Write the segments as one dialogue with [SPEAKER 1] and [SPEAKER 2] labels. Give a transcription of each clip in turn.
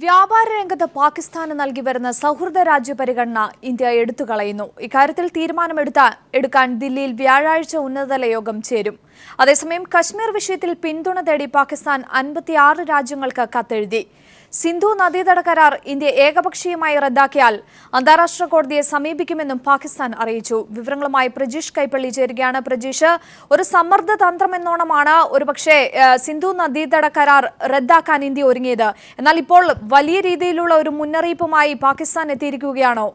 [SPEAKER 1] വ്യാപാര രംഗത്ത് പാകിസ്ഥാന് നൽകി വരുന്ന സൗഹൃദ രാജ്യ പരിഗണന ഇന്ത്യ എടുത്തുകളയുന്നു. ഇക്കാര്യത്തിൽ തീരുമാനമെടുക്കാൻ ദില്ലിയിൽ വ്യാഴാഴ്ച ഉന്നതതല യോഗം ചേരും. അതേസമയം കശ്മീർ വിഷയത്തിൽ പിന്തുണ തേടി പാകിസ്ഥാൻ 56 രാജ്യങ്ങൾക്ക് കത്തെഴുതി. സിന്ധു നദീതട കരാർ ഇന്ത്യ ഏകപക്ഷീയമായി റദ്ദാക്കിയാൽ അന്താരാഷ്ട്ര കോടതിയെ സമീപിക്കുമെന്നും പാകിസ്ഥാൻ അറിയിച്ചു. വിവരങ്ങളുമായി പ്രജീഷ് കൈപ്പള്ളി ചേരുകയാണ്. പ്രജീഷ്, ഒരു സമ്മർദ്ദ തന്ത്രമെന്നോണമാണ് ഒരുപക്ഷെ സിന്ധു നദീതട കരാർ റദ്ദാക്കാൻ ഇന്ത്യ ഒരുങ്ങിയത്. എന്നാൽ ഇപ്പോൾ വലിയ രീതിയിലുള്ള ഒരു മുന്നറിയിപ്പുമായി പാകിസ്ഥാൻ എത്തിയിരിക്കുകയാണോ?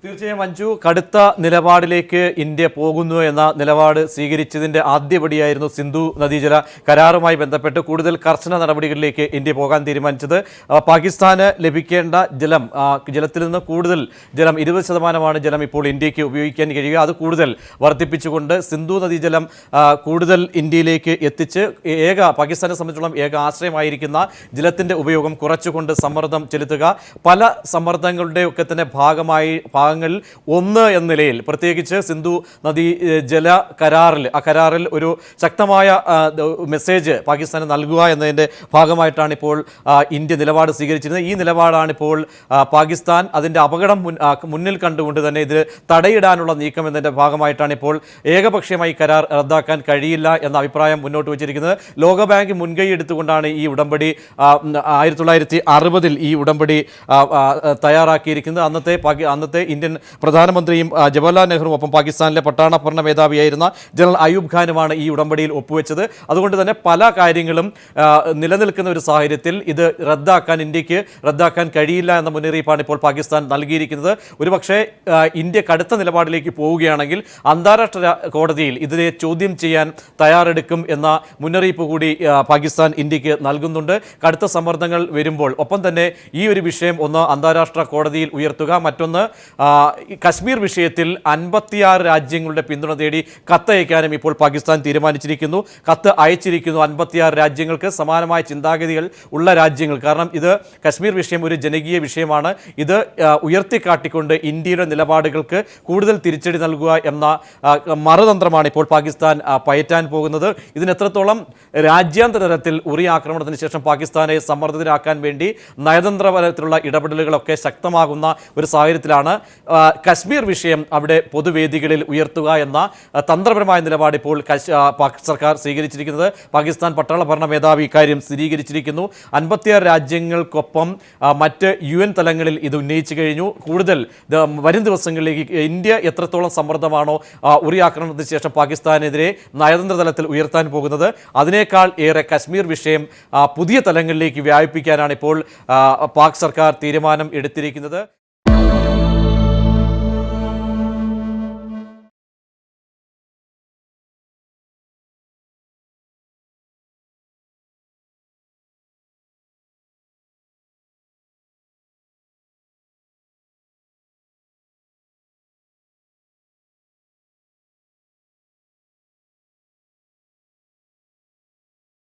[SPEAKER 2] തീർച്ചയായും മഞ്ജു, കടുത്ത നിലപാടിലേക്ക് ഇന്ത്യ പോകുന്നു എന്ന നിലപാട് സ്വീകരിച്ചതിന്റെ ആദ്യപടിയായിരുന്നു സിന്ധു നദീജല കരാറുമായി ബന്ധപ്പെട്ട് കൂടുതൽ കർശന നടപടികളിലേക്ക് ഇന്ത്യ പോകാൻ തീരുമാനിച്ചത്. പാകിസ്ഥാന് ലഭിക്കേണ്ട ജലത്തിൽ നിന്ന് കൂടുതൽ ജലം 20% ജലം ഇപ്പോൾ ഇന്ത്യക്ക് ഉപയോഗിക്കാൻ കഴിയുക. അത് കൂടുതൽ വർദ്ധിപ്പിച്ചുകൊണ്ട് സിന്ധു നദീജലം കൂടുതൽ ഇന്ത്യയിലേക്ക് എത്തിച്ച് പാകിസ്ഥാനെ സംബന്ധിച്ചിടത്തോളം ഏക ആശ്രയമായിരിക്കുന്ന ജലത്തിന്റെ ഉപയോഗം കുറച്ചുകൊണ്ട് സമ്മർദ്ദം ചെലുത്തുക. പല സമ്മർദ്ദങ്ങളുടെയൊക്കെ തന്നെ ഭാഗങ്ങളിൽ ഒന്ന് എന്ന നിലയിൽ പ്രത്യേകിച്ച് സിന്ധു നദീ ജല കരാറിൽ ഒരു ശക്തമായ മെസ്സേജ് പാകിസ്ഥാന് നൽകുക എന്നതിൻ്റെ ഭാഗമായിട്ടാണ് ഇപ്പോൾ ഇന്ത്യ നിലപാട് സ്വീകരിച്ചിരുന്നത്. ഈ നിലപാടാണ് ഇപ്പോൾ പാകിസ്ഥാൻ അതിൻ്റെ അപകടം മുന്നിൽ കണ്ടുകൊണ്ട് തന്നെ ഇത് തടയിടാനുള്ള നീക്കം എന്നതിൻ്റെ ഭാഗമായിട്ടാണ് ഇപ്പോൾ ഏകപക്ഷീയമായി കരാർ റദ്ദാക്കാൻ കഴിയില്ല എന്ന അഭിപ്രായം മുന്നോട്ട് വച്ചിരിക്കുന്നത്. ലോകബാങ്ക് മുൻകൈ എടുത്തുകൊണ്ടാണ് ഈ ഉടമ്പടി 1960 ഈ ഉടമ്പടി തയ്യാറാക്കിയിരിക്കുന്നത്. അന്നത്തെ ഇന്ത്യൻ പ്രധാനമന്ത്രിയും ജവഹർലാൽ നെഹ്റുവും ഒപ്പം പാകിസ്ഥാനിലെ പട്ടാള ഭരണ മേധാവിയായിരുന്ന ജനറൽ അയൂബ് ഖാനുമാണ് ഈ ഉടമ്പടിയിൽ ഒപ്പുവെച്ചത്. അതുകൊണ്ട് തന്നെ പല കാര്യങ്ങളും നിലനിൽക്കുന്ന ഒരു സാഹചര്യത്തിൽ ഇത് ഇന്ത്യക്ക് റദ്ദാക്കാൻ കഴിയില്ല എന്ന മുന്നറിയിപ്പാണ് ഇപ്പോൾ പാകിസ്ഥാൻ നൽകിയിരിക്കുന്നത്. ഒരുപക്ഷെ ഇന്ത്യ കടുത്ത നിലപാടിലേക്ക് പോവുകയാണെങ്കിൽ അന്താരാഷ്ട്ര കോടതിയിൽ ഇതിനെ ചോദ്യം ചെയ്യാൻ തയ്യാറെടുക്കും എന്ന മുന്നറിയിപ്പ് കൂടി പാകിസ്ഥാൻ ഇന്ത്യക്ക് നൽകുന്നുണ്ട്. കടുത്ത സമ്മർദ്ദങ്ങൾ വരുമ്പോൾ ഒപ്പം തന്നെ ഈ ഒരു വിഷയം ഒന്ന് അന്താരാഷ്ട്ര കോടതിയിൽ ഉയർത്തുക, മറ്റൊന്ന് കശ്മീർ വിഷയത്തിൽ 56 രാജ്യങ്ങളുടെ പിന്തുണ തേടി കത്തയക്കാനും ഇപ്പോൾ പാകിസ്ഥാൻ തീരുമാനിച്ചിരിക്കുന്നു. കത്ത് അയച്ചിരിക്കുന്നു 56 രാജ്യങ്ങൾക്ക്, സമാനമായ ചിന്താഗതികൾ ഉള്ള രാജ്യങ്ങൾ. കാരണം ഇത് കശ്മീർ വിഷയം ഒരു ജനകീയ വിഷയമാണ്. ഇത് ഉയർത്തിക്കാട്ടിക്കൊണ്ട് ഇന്ത്യയുടെ നിലപാടുകൾക്ക് കൂടുതൽ തിരിച്ചടി നൽകുക എന്ന മറുതന്ത്രമാണ് ഇപ്പോൾ പാകിസ്ഥാൻ പയറ്റാൻ പോകുന്നത്. ഇതിനെത്രത്തോളം രാജ്യാന്തര തലത്തിൽ ഉറി ആക്രമണത്തിന് ശേഷം പാകിസ്ഥാനെ സമ്മർദ്ദത്തിലാക്കാൻ വേണ്ടി നയതന്ത്രപരത്തിലുള്ള ഇടപെടലുകളൊക്കെ ശക്തമാകുന്ന ഒരു സാഹചര്യത്തിലാണ് കശ്മീർ വിഷയം അവിടെ പൊതുവേദികളിൽ ഉയർത്തുക എന്ന തന്ത്രപരമായ നിലപാട് ഇപ്പോൾ സർക്കാർ സ്വീകരിച്ചിരിക്കുന്നത്. പാകിസ്ഥാൻ പട്ടാള ഭരണ മേധാവി ഇക്കാര്യം സ്ഥിരീകരിച്ചിരിക്കുന്നു. 56 രാജ്യങ്ങൾക്കൊപ്പം മറ്റ് UN തലങ്ങളിൽ ഇത് ഉന്നയിച്ചു കഴിഞ്ഞു. കൂടുതൽ വരും ദിവസങ്ങളിലേക്ക് ഇന്ത്യ എത്രത്തോളം സമ്മർദ്ദമാണോ ഉറി ആക്രമണത്തിന് ശേഷം പാകിസ്ഥാനെതിരെ നയതന്ത്ര തലത്തിൽ ഉയർത്താൻ പോകുന്നത്, അതിനേക്കാൾ ഏറെ കശ്മീർ വിഷയം പുതിയ തലങ്ങളിലേക്ക് വ്യാപിപ്പിക്കാനാണ് ഇപ്പോൾ പാക് സർക്കാർ തീരുമാനം എടുത്തിരിക്കുന്നത്.